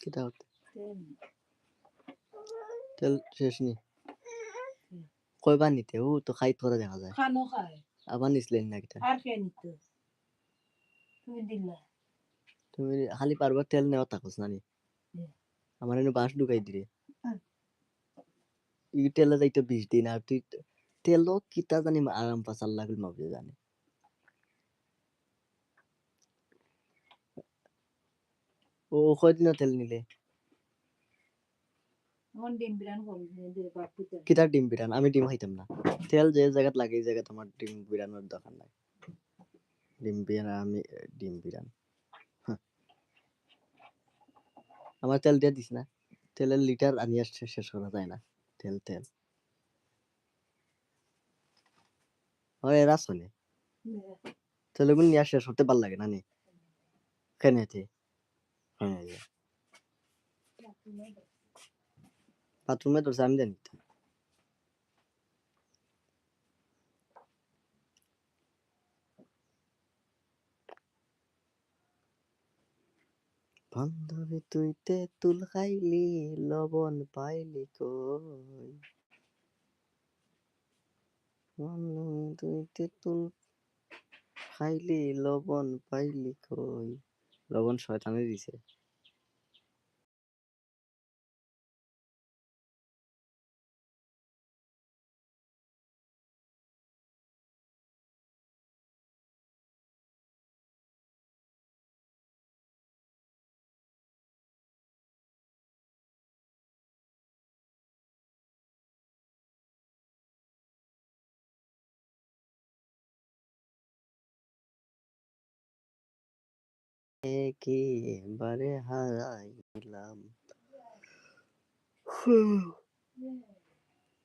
কিটা হতে তেল শেষ নি কয়বার নিতে ও তো খাইত করে দেখা যায় খানো খায় আবার নিছিলেন না কিটা আর কে নিত তুমি দিলা তুমি খালি পারবার তেল নেওয়া থাকস না নি আমার এনে বাঁশ ঢুকাই দিলে ই তেলে যাইতো 20 দিন আর তুই তেল কিটা জানি আরাম পাচার লাগল মাপে জানে ও কয়দিন তেল নিলে মন ডিম বিরান কম দে বাপু তেল কিটা ডিম বিরান আমি ডিম খাইতাম না তেল যে জায়গাত লাগে এই জায়গাত আমার ডিম বিরানোর দরকার নাই ডিম বিরান আমি ডিম বিরান আমার তেল দিয়ে দিস না তেলের লিটার আনিয়ে শেষ করা যায় না তেল তেল হয় এরা চলে তেলগুলো নিয়ে শেষ করতে ভাল লাগে না নি কেনেতে হ্যাঁ বাথরুমে তো আমি জানি তো। বান্ধবী তুই তেঁতুল খাইলি লবণ পাইলি কই বান্ধবী তুই তেঁতুল খাইলি লবণ পাইলি কই লবণ শয়তানে দিছে একেবারে হারাইলাম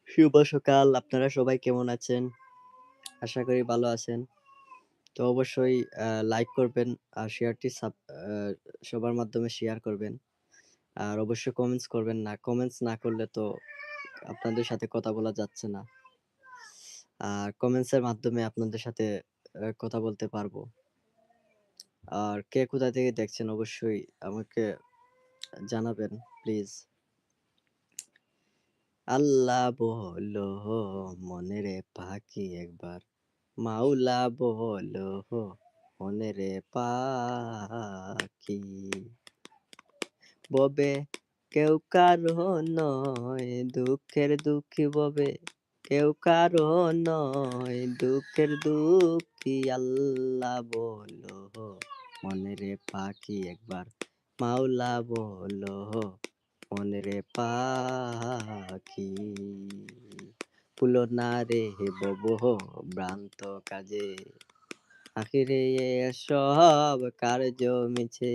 শুভ সকাল আপনারা সবাই কেমন আছেন আশা করি ভালো আছেন তো অবশ্যই লাইক করবেন আর শেয়ারটি সবার মাধ্যমে শেয়ার করবেন আর অবশ্যই কমেন্টস করবেন না কমেন্টস না করলে তো আপনাদের সাথে কথা বলা যাচ্ছে না আর কমেন্টস এর মাধ্যমে আপনাদের সাথে কথা বলতে পারবো আর কে কোথা থেকে দেখছেন অবশ্যই আমাকে জানাবেন প্লিজ আল্লাহ বলো মনের পাখি একবার মাওলা বলো মনের পাখি ববে কেউ কারো নয় দুঃখের দুঃখী ববে কেউ কারো নয় দুঃখের দুঃখী আল্লাহ বলো মনের পাখি একবার মাওলা বলো মনের পাখি ফুলো না রে ববো ভ্রান্ত কাজে আখিরে সব কার্য মিছে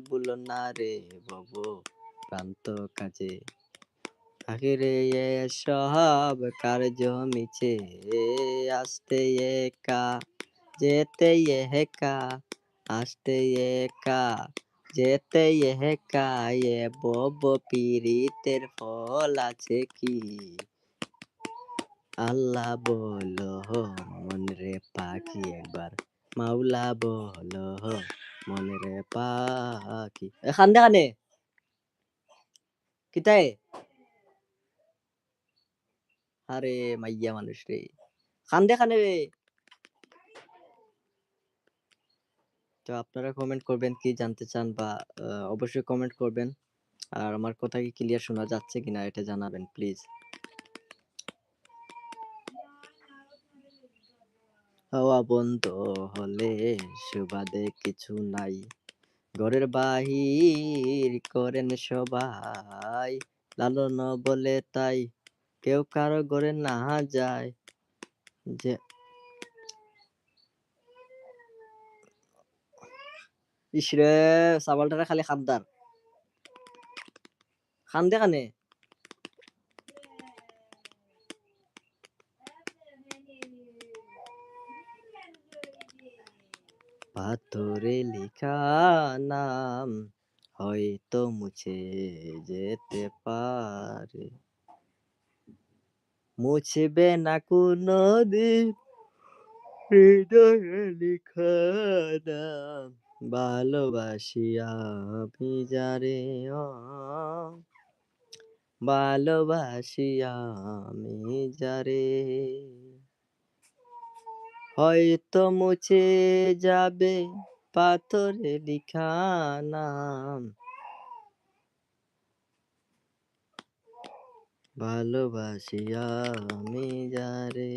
ভুলো না রে ববো ভ্রান্ত কাজে আখিরে সব কার্য মিছে আসতে একা যেতে একা আসতে একা যেতে একা এ বব পীড়িতের ফল আছে কি আল্লাহ বলো মনরে পাখি একবার মাওলা বলো মনরে পাখি এখান দেখানে কিতায় আরে মাইয়া মানুষ রে খান দেখানে রে তো আপনারা কমেন্ট করবেন কি জানতে চান বা অবশ্যই কমেন্ট করবেন। আর আমার কথা কি ক্লিয়ার শোনা যাচ্ছে কিনা এটা জানাবেন প্লিজ। হাওয়া বন্ধ হলে সুবাদে কিছু নাই, ঘরের বাহির করেন সবাই, লালন বলে তাই কেউ কারো ঘরে না যায়, যে ইসরে সাবালটারে খালি খাদ্দার খান দে কানে। পাথরে লেখা নাম হয়তো মুছে যেতে পারে, মুছবে না কোনদিন হৃদয়ে লেখা নাম, ভালোবাসি আমি যারে ভালোবাসি আমি যারে, হয়তো মুছে যাবে পাথরে লিখা নাম, ভালোবাসি আমি যারে।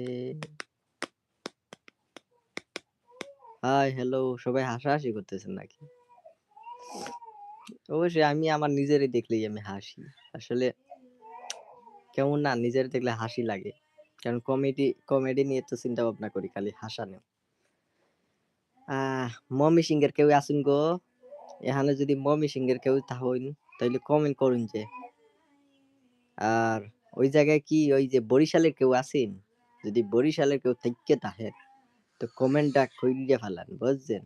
হাই হ্যালো, সবাই হাসাহাসি করতেছেন নাকি? অবশ্যই আমি আমার নিজেরই দেখলেই আমি হাসি। আসলে কেমন না, নিজের দেখলে হাসি লাগে। কারণ কমেডি নিয়ে তো চিন্তা ভাবনা করি খালি হাসানো। মমি সিংহের কেউ আছেন গো? এখানে যদি মমি সিংহের কেউ থাকেন তাহলে কমেন্ট করুন যে। আর ওই জায়গায় কি ওই যে বরিশালের কেউ আছেন? যদি বরিশালের কেউ থাইক্কা থাকেন তো কমেন্টটা কইরা ফেলান, বুঝছেন?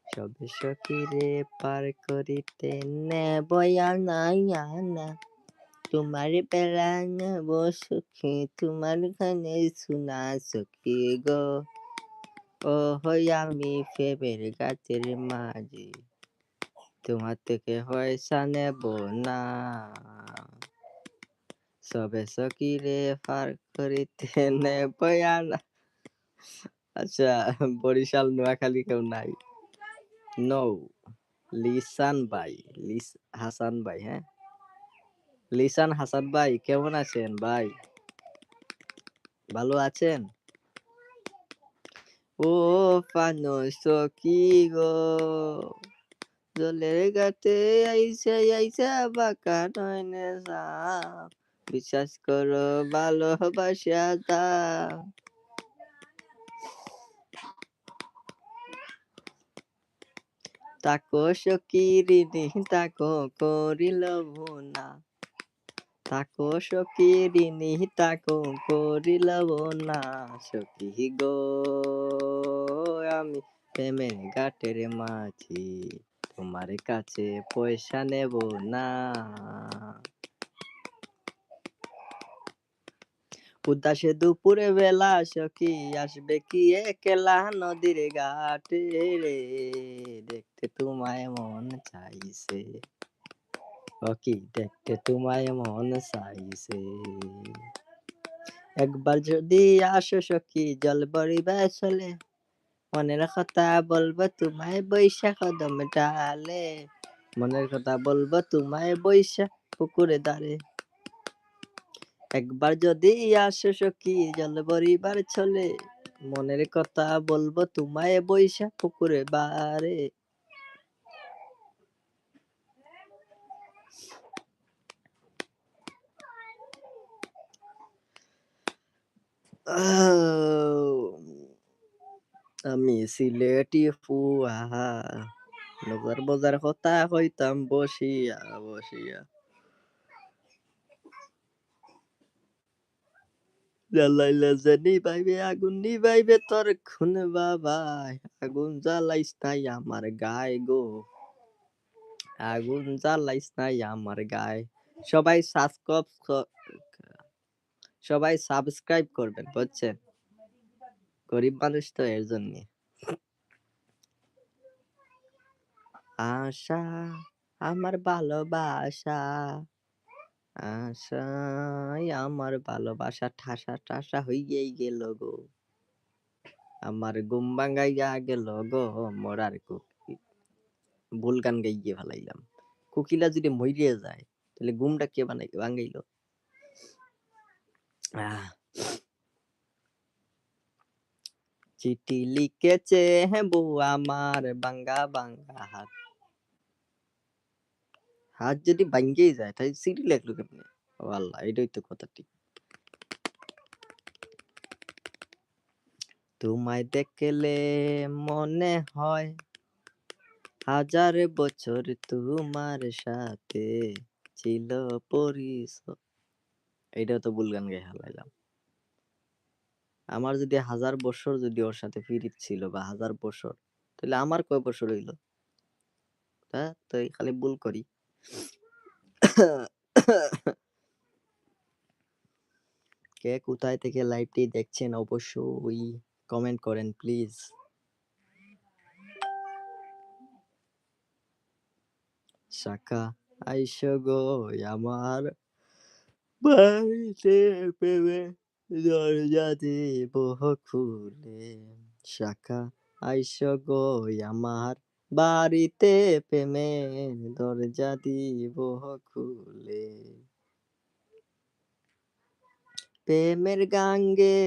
সবে সখীরে পার করিতে নেবই আনা, তোমার বেলা নেব সখী, তোমার ঘনে শোনা সখী গো, ও হই আমি প্রেমের গাছের মাঝি, তোমার থেকে পয়সা নেব না, সবে সখীরে পার করিতে নেবই আনা। আচ্ছা, বরিশাল নোয়াখালী কেউ নাই? নো, লিসান ভাই, হাসান ভাই, হ্যাঁ লিসান হাসান ভাই কেমন আছেন ভাই? ভালো আছেন? ও পানো সখী গো, জলের ঘাটে আইসা আইসা বাঁকা নয়নে যাও, বিশ্বাস করো ভালোবাসা দাও। তাকো সখী ঋণী তাকো করিল ভুনা, তাকো সখী ঋণী তাকো করিল না, সখী গো আমি প্রেমের ঘাটের মাঝি, তোমার কাছে পয়সা নেব না। উদাসে দুপুরে বেলা সখী আসবে কি একলা নদীর ঘাটে রে, দেখতে তোমায় মন চাইছে, ও কি দেখতে তোমায় মন চাইছে, একবার যদি আসো সখী জল ভরিবা চলে, মনের কথা বলবো তোমায় বৈশা কদম ডালে, মনের কথা বলবো তোমায় বৈশা পুকুরে ধারে, একবার যদি আসো সখী জল ভরিবার ছলে, মনের কথা বলবো তোমায় বৈশা পুকুরে বারে। আমি সিলেটি ফুয়া, নজর বজার কথা হইতাম বসিয়া বসিয়া, জ্বালাইলে যে নিবাইবে আগুন নিবাইবে তোর খুন বাবাই, আগুন জ্বালাইস নাই আমার গায়ে গো, আগুন জ্বালাইস নাই আমার গায়ে। সবাই সাবস্ক্রাইব করবেন, বুঝছেন? গরিব মানুষ তো এর জন্য। আশা আমার ভালোবাসা, আশায় আমার ভালোবাসা ঠাসা ঠাসা হইয়াই গেল গো। আমার ঘুম ভাঙাইয়া গেল গো মরার কোকিল। ভুল গান গাইয়ে ফেলাইলাম। কোকিলা যদি মইরিয়া যায় তাহলে ঘুমটা কে ভাঙাইলো? আহ, চিঠি লিখেছে বউ আমার ভাঙ্গা ভাঙ্গা হাত। হাত যদি ভাঙ্গেই যায় তাহলে চিঠি লেখলো কেমনে? ও আল্লাহ, এটাই তো কথা ঠিক। তোমায় দেখলে মনে হয় হাজার বছর তোমার সাথে ছিল পরিচয়। এইটাও তো ভুল গান গায়ে হালাইলাম। আমার যদি 1000 বছর যদি ওর সাথে পিরিত ছিল বা 1000 বছর, তাহলে আমার কয় বছর হইল? হ্যাঁ, তো এই খালি ভুল করি। কে কোথায় থেকে লাইভটি দেখছেন অবশ্যই কমেন্ট করেন প্লিজ। শাখা আইসো গো আমার বাড়িতে প্রেমে দরজা দিব খুলে। শাখা আইসো গো আমার বাড়িতে প্রেমের দরজা দিব খুলে। প্রেমের গাঙ্গে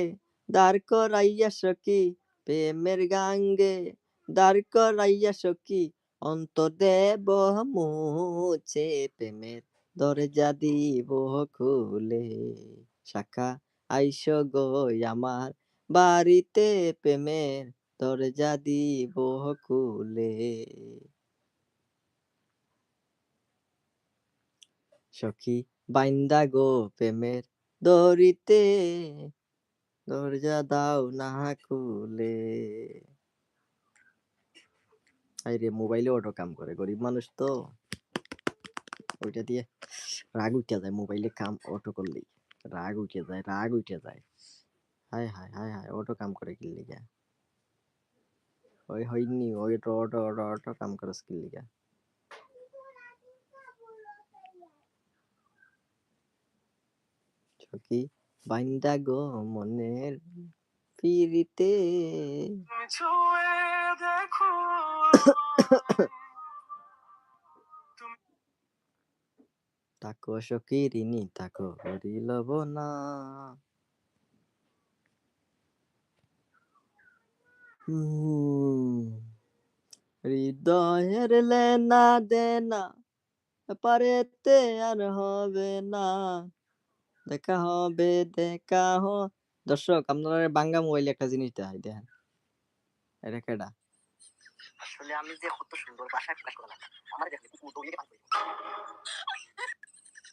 দাঁড় করাইয়া সখী, প্রেমের গাঙ্গে দাঁড় করাইয়া সখী, অন্তর দেব মুছে প্রেমের দরজা দিব খুলে। শাখা আইসো গো আমার বাড়িতে প্রেমের দরজা দিব খুলে। সখী বাইন্দা গো প্রেমের দড়িতে, দরজা দাও না খুলে। আরে মোবাইলে অটো কাম করে, গরিব মানুষ তো, ওইটা দিয়ে রাগ উঠে যায়। মোবাইলে কাম অটো করলেই রাগ উঠে যায়, রাগ উঠে যায়। হায় হায় হায় হায়, অটো কাম করে কি লিগা? ওই হয়নি, ওই অটো অটো অটো অটো কাম করে কি লিগা? সখী বাইন্দা গো মনের পিরিতে। তাকো সখী ঋণী তাকো হরিল না। হৃদয়ের লেনা দেনা পারেতে আর হবে না। দেখা হবে দেখা দর্শক, আপনারা বাংলা মোবাইলে একটা জিনিস দেখাই, দেখেন এটা কেডা? আসলে আমি যে কত সুন্দর ভাষায় প্রকাশ করলাম, আমার দেখলে কুকুর দৌড়িয়ে পানি পড়ে।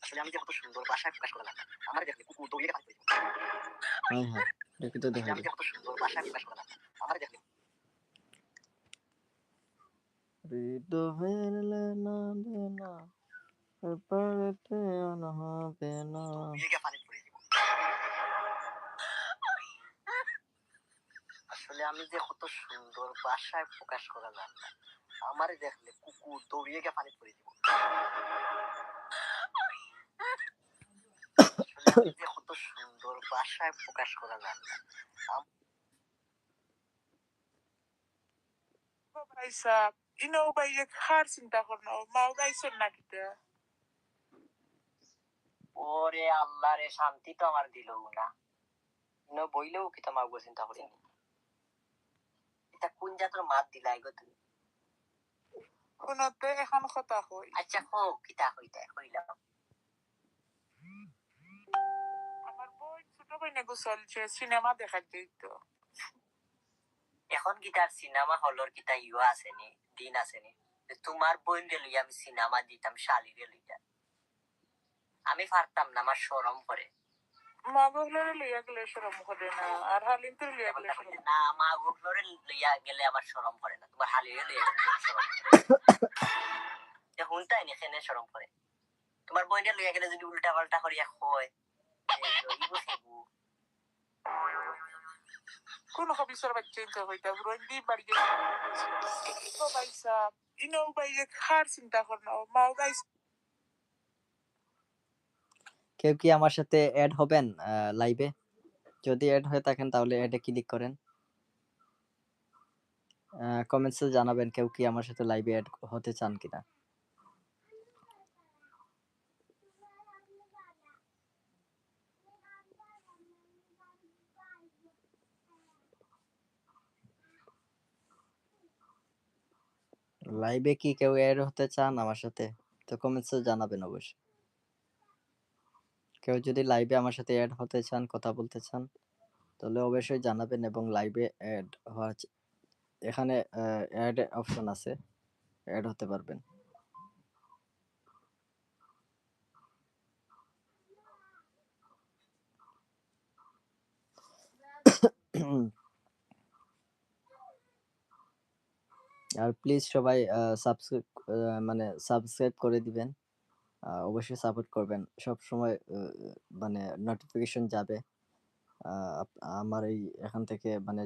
আসলে আমি যে কত সুন্দর ভাষায় প্রকাশ করলাম, আমার দেখলে কুকুর দৌড়িয়ে পানি পড়ে। হ্যাঁ হ্যাঁ, দেখি তো দেখাই। আমি যে কত সুন্দর ভাষায় প্রকাশ করলাম, আমার দেখলে হৃদয়ের লেনা দেনা পারেতে আর হবে না। আসলে আমি যে কত সুন্দর ভাষায় প্রকাশ করা যায়, আমার দেখলে কুকুর দৌড়িয়ে গিয়ে পানি পড়ে দিব। আসলে আমি যে কত সুন্দর ভাষায় প্রকাশ করা যায়। ভাই সাহেব, ইনাও বাইয়ে খার চিন্তা করনো, মাও গাইছেন না কিতা? ওরে আল্লাহ রে, শান্তি তো আমার দিল না। ইনো বইলেও কিতা মাগো চিন্তা করিনি। এটা কোন জাতের মাত দিলাই গো তুমি? শুনতে এখন কথা কই। আচ্ছা হোক, কিতা হইতা কইলাম। আমার বই ছোট বইনে চলছে সিনেমা দেখার দিত। এখন গিটার সিনেমা হলর কিতা ইউ আসেনি, দিন আসেনি তোমার বোন রে লইয়া আমি সিনেমা দিতাম, শালি রে লইয়া। আমি পারতাম না, আমার শরম করে। মা গুলোরে লইয়া গেলে শরম করে না, আর হালিম তোর লইয়া গেলে শরম না, মা গুলোরে লইয়া গেলে আমার শরম করে না, তোমার হালিরে লইয়া গেলে শরম করে। হুনতাই নি কেনে শরম করে? তোমার বোন রে লইয়া গেলে যদি উল্টা পাল্টা করিয়া হয়, কোন হবিসর বাচ্চা চিন্তা হইতা পুরো দি বাড়ি গেছে। ও ভাই সাহেব, ইনাও বাইয়ে খার চিন্তা করনো, মাও গাইছে। কেউ কি আমার সাথে অ্যাড হবেন লাইভে? যদি অ্যাড হয়ে থাকেন তাহলে অ্যাডে ক্লিক করেন। কমেন্টসে জানাবেন কেউ কি আমার সাথে লাইভে এড হতে চান কিনা। লাইভে কি কেউ এড হতে চান আমার সাথে? তো কমেন্টসে জানাবেন অবশ্যই। কেউ যদি লাইভে আমার সাথে এড হতে চান, কথা বলতে চান, তাহলে অবশ্যই জানাবেন এবং লাইভে এড হওয়া এখানে এড অপশন আছে, এড হতে পারবেন। আর প্লিজ সবাই সাবস্ক্রাইব মানে সাবস্ক্রাইব করে দিবেন। অবশ্যই সাপোর্ট করবেন। সব সময় মানে নোটিফিকেশন যাবে। আমার এই এখান থেকে মানে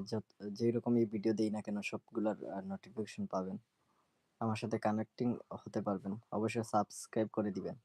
যেই রকমই ভিডিও দেই না কেন সবগুলোর নোটিফিকেশন পাবেন। আমার সাথে কানেক্টিং হতে পারবেন। অবশ্যই সাবস্ক্রাইব করে দিবেন।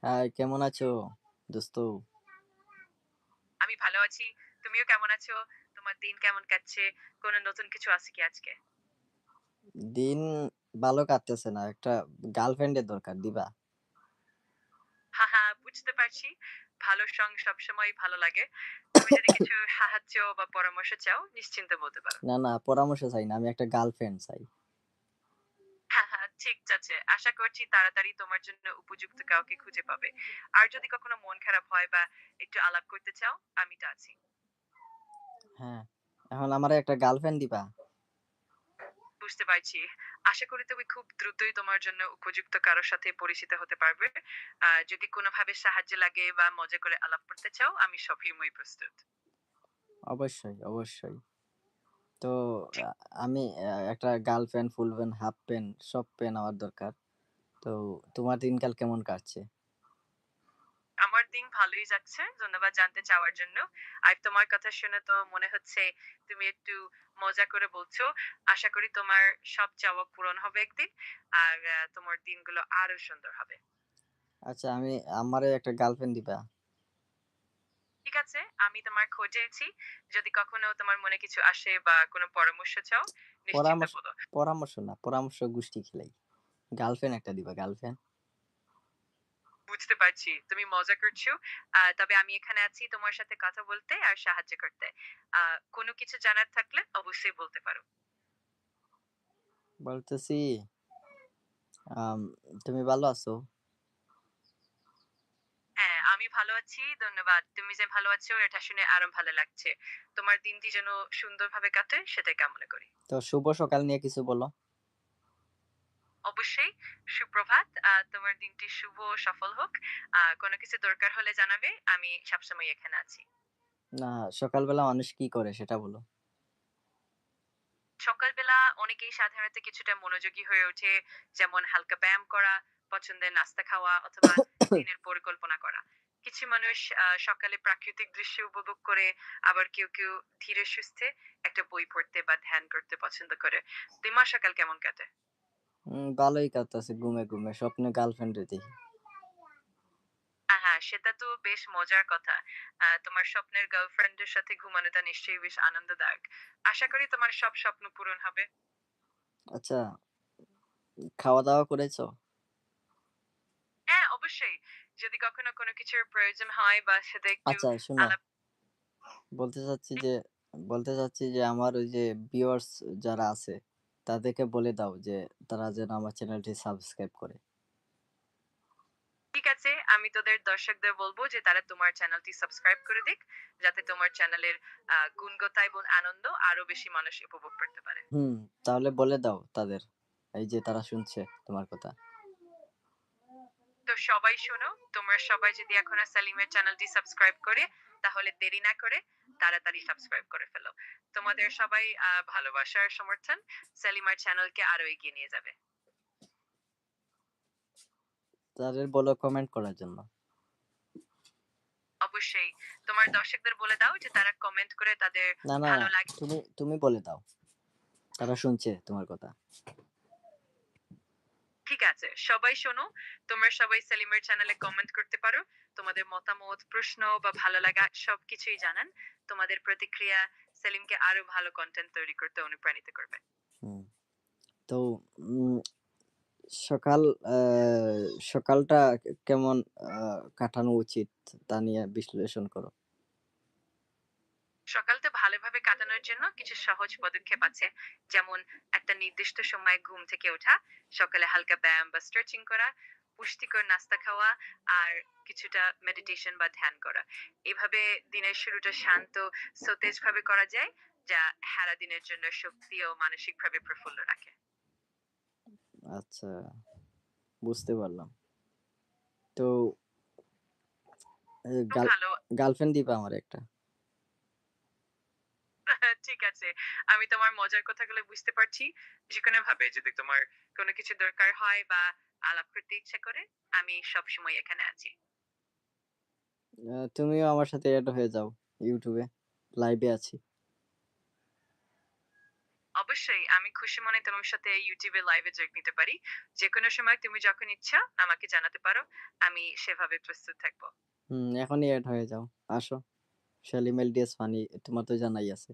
হাই, কেমন আছো দোস্ত? আমি ভালো আছি। তুমিও কেমন আছো? তোমার দিন কেমন কাটছে? কোনো নতুন কিছু আছে কি আজকে? দিন ভালো কাটতেছে না, একটা গার্লফ্রেন্ডের দরকার, দিবা? বুঝতে পারছি। ভালো সং সবসময়ই ভালো লাগে। তুমি যদি কিছু সাহায্য বা পরামর্শ চাও, নিশ্চিন্তে বলতে পারো। না না, পরামর্শ চাই না, আমি একটা গার্লফ্রেন্ড চাই। ঠিক আছে। আশা করছি তাড়াতাড়ি তোমার জন্য উপযুক্ত কাউকে খুঁজে পাবে। আর যদি কখনো মন খারাপ হয় বা একটু আলাপ করতে চাও, আমি তো আছি। হ্যাঁ, এখন আমারে একটা গার্লফ্রেন্ড দিবা? বুঝতে পারছি। আশা করি তুমি খুব দ্রুতই তোমার জন্য উপযুক্ত কারো সাথে পরিচিত হতে পারবে। যদি কোনোভাবে সাহায্য লাগে বা মজা করে আলাপ করতে চাও, আমি সবসময়ই প্রস্তুত। অবশ্যই অবশ্যই। তো ঠিক। আমি একটা girlfriend, full pant, half pant, সব প্যান্ট আমার দরকার। তো তোমার দিনকাল কেমন কাটছে? আমার দিন ভালোই যাচ্ছে। ধন্যবাদ জানতে চাওয়ার জন্য। আর তোমার কথা শুনে তো মনে হচ্ছে তুমি একটু মজা করে বলছো। আশা করি তোমার সব চাওয়া পূরণ হবে একদিন। আর তোমার দিনগুলো আরো সুন্দর হবে। আচ্ছা, আমারে একটা গার্লফ্রেন্ড দিবা? ঠিক আছে, আমি তোমার খোঁজে আছি। যদি কখনো তোমার মনে কিছু আসে বা কোনো পরামর্শ চাও, নিশ্চিন্তে পরামর্শ বলো। পরামর্শ না, পরামর্শ গোষ্ঠী খেলাই। গার্লফ্রেন্ড একটা দিবা, গার্লফ্রেন্ড। বুঝতে পারছি তুমি মজা করছো। তবে আমি এখানে আছি তোমার সাথে কথা বলতে আর সাহায্য করতে। কোনো কিছু জানার থাকলে অবশ্যই বলতে পারো। বলতেছি, আম, তুমি ভালো আছো? হ্যাঁ, আমি ভালো আছি। ধন্যবাদ। তুমি যে ভালো আছো এটা শুনে আরো ভালো লাগছে। তোমার দিনটি যেন সুন্দরভাবে কাটে সেটাই কামনা করি। তো শুভ সকাল নিয়ে কিছু বলো। অবশ্যই সুপ্রভাত। তোমার দিনটি শুভ ও সফল হোক। কোনো কিছু দরকার হলে জানাবে। আমি সবসময় এখানে আছি। না, সকালবেলা মানুষ কি করে সেটা বলো। সকালবেলা অনেকেই সাধারণত কিছুটা মনোযোগী হয়ে ওঠে। যেমন হালকা ব্যায়াম করা, পছন্দের নাস্তা খাওয়া অথবা দিনের পরিকল্পনা করা। কিছু মানুষ সকালে প্রাকৃতিক দৃশ্য উপভোগ করে, আবার কেউ ধীরে সুস্থে একটা বই পড়তে বা ধ্যান করতে পছন্দ করে। তোমার সকাল কেমন কাটে? ভালোই কাটতেছে, ঘুমে ঘুমে স্বপ্নে গার্লফ্রেন্ড দেখি। হ্যাঁ, সেটা তো বেশ মজার কথা। তোমার স্বপ্নের গার্লফ্রেন্ডের সাথে ঘুমানোটা নিশ্চয়ই বেশ আনন্দদায়ক। আশা করি তোমার সব স্বপ্ন পূরণ হবে। আচ্ছা, খাওয়া দাওয়া করেছো? হ্যাঁ, অবশ্যই যদি কখনো কোনো কিছুর প্রয়োজন হয় বা সাথে একটু আচ্ছা শোনো, আলাপ বলতে চাচ্ছি যে আমার ওই যে ভিউয়ার্স যারা আছে তাদেরকে বলে দাও যে তারা যেন আমার চ্যানেলটি সাবস্ক্রাইব করে। ঠিক আছে, আমি তোদের দর্শকদের বলবো যে তারা তোমার চ্যানেলটি সাবস্ক্রাইব করে দিক, যাতে তোমার চ্যানেলের গুণগতা এবং আনন্দ আরো বেশি মানুষ উপভোগ করতে পারে। হুম, তাহলে বলে দাও তাদের, এই যে তারা শুনছে তোমার কথা। তো সবাই শোনো, তোমরা সবাই যদি এখনো সেলিমের চ্যানেলটি সাবস্ক্রাইব করে, তাহলে দেরি না করে তাড়াতাড়ি সাবস্ক্রাইব করে ফেলো। তোমাদের সবাই ভালোবাসার সমর্থন সেলিমার চ্যানেলকে আরো এগিয়ে নিয়ে যাবে। তাদের বলো কমেন্ট করার জন্য। অবশ্যই তোমার দর্শকদের বলে দাও যে তারা কমেন্ট করে তাদের না না ভালো না, লাগে। তুমি বলে দাও, তারা শুনছে তোমার কথা। ঠিক আছে, সবাই শোনো, তোমরা সবাই সেলিমের চ্যানেলে কমেন্ট করতে পারো। তোমাদের মতামত, প্রশ্ন বা ভালো লাগা সবকিছুই জানান। তোমাদের প্রতিক্রিয়া সেলিমকে আরো ভালো কন্টেন্ট তৈরি করতে অনুপ্রাণিত করবে। হুম, তো উম, সকাল সকালটা কেমন কাটানো উচিত তা নিয়ে বিশ্লেষণ করো। সকালটা ভালোভাবে কাটানোর জন্য কিছু সহজ পদক্ষেপ আছে, যেমন একটা নির্দিষ্ট সময়ে ঘুম থেকে ওঠা, সকালে হালকা ব্যায়াম বা স্ট্রেচিং করা, পুষ্টিকর নাস্তা খাওয়া, আর কিছুটা মেডিটেশন বা ধ্যান করা। এভাবে দিনের শুরুটা শান্ত, সতেজ ভাবে করা যায়, যা সারা দিনের জন্য শক্তি ও মানসিকভাবে প্রফুল্ল রাখে। আচ্ছা, বুঝতে পারলাম। তো তো ভালো। গার্লফ্রেন্ড দিবা আমার একটা। ঠিক আছে, আমি তোমার মজার কথাগুলো বুঝতে পারছি। যেকোনো ভাবে যদি তোমার কোনো কিছু দরকার হয় বা আলাপ করতে ইচ্ছা করে, আমি সবসময় এখানে আছি। তুমিও আমার সাথে অ্যাড হয়ে যাও ইউটিউবে, লাইভে আছি। অবশ্যই আমি খুশি মনে তোমার সাথে ইউটিউবে লাইভে যোগ নিতে পারি। যেকোনো সময় তুমি যখন ইচ্ছা আমাকে জানাতে পারো। আমি সেভাবে প্রস্তুত থাকবো। এখনই অ্যাড হয়ে যাও, আসো। শালিম এলডিএস ফানি তোমার তো জানাই আছে,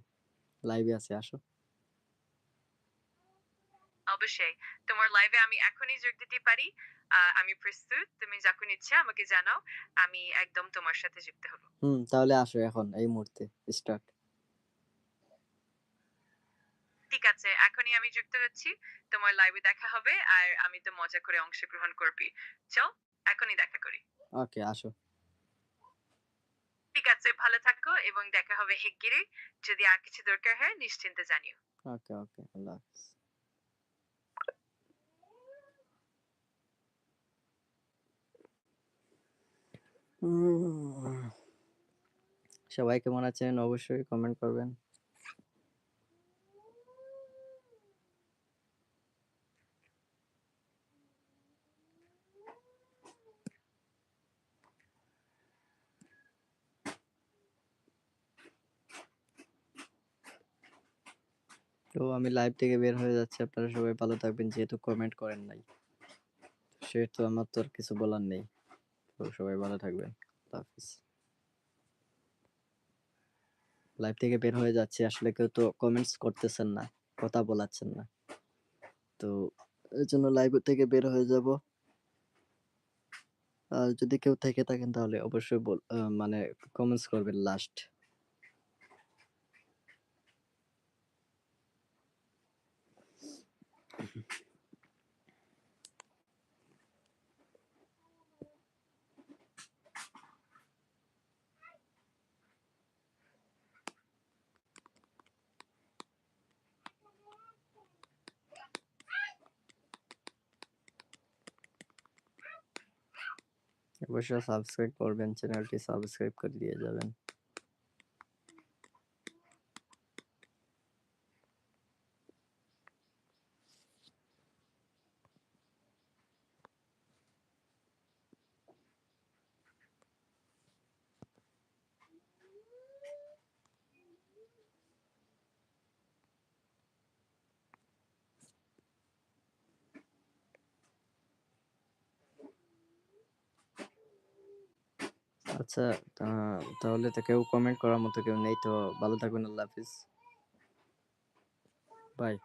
লাইভে আছে, আসো। অবশ্যই তোমার লাইভে আমি এখনই যোগ দিতে পারি। আমি প্রস্তুত। তুমি যখন ইচ্ছা আমাকে জানাও। আমি একদম তোমার সাথে যুক্ত হব। তাহলে আসো এখন এই মুহূর্তে, স্টার্ট। ঠিক আছে, এখনই আমি যুক্ত হচ্ছি। তোমার লাইভে দেখা হবে আর আমি তো মজা করে অংশগ্রহণ করবি। চল, এখনই দেখা করি। ওকে, আসো। ঠিক আছে, ভালো থাকো এবং দেখা হবে শিগগিরই। যদি আর কিছু দরকার হয় নিশ্চিন্তে জানিও। ওকে ওকে, আল্লাহ হাফেজ। উম, সবাই কেমন আছেন অবশ্যই কমেন্ট করবেন। তো আমি লাইভ থেকে বের হয়ে যাচ্ছি, আপনারা সবাই ভালো থাকবেন, যেহেতু কমেন্ট করেন নাই সেহেতু আমার তো আর কিছু বলার নেই। তো সবাই ভালো থাকবেন, আল্লাহ হাফেজ। লাইভ থেকে বের হয়ে যাচ্ছি, আসলে কেউ তো কমেন্টস করতেছেন না, কথা বলাচ্ছেন না, তো এর জন্য লাইভ থেকে বের হয়ে যাব। আর যদি কেউ থেকে থাকেন তাহলে অবশ্যই মানে কমেন্টস করবেন লাস্ট। অবশ্যই সাবস্ক্রাইব করবেন, চ্যানেলটি সাবস্ক্রাইব করে দিয়ে যাবেন। আচ্ছা, তাহলে তো কেউ কমেন্ট করার মতো কেউ নেই, তো ভালো থাকবেন, আল্লাহ হাফিজ, বাই।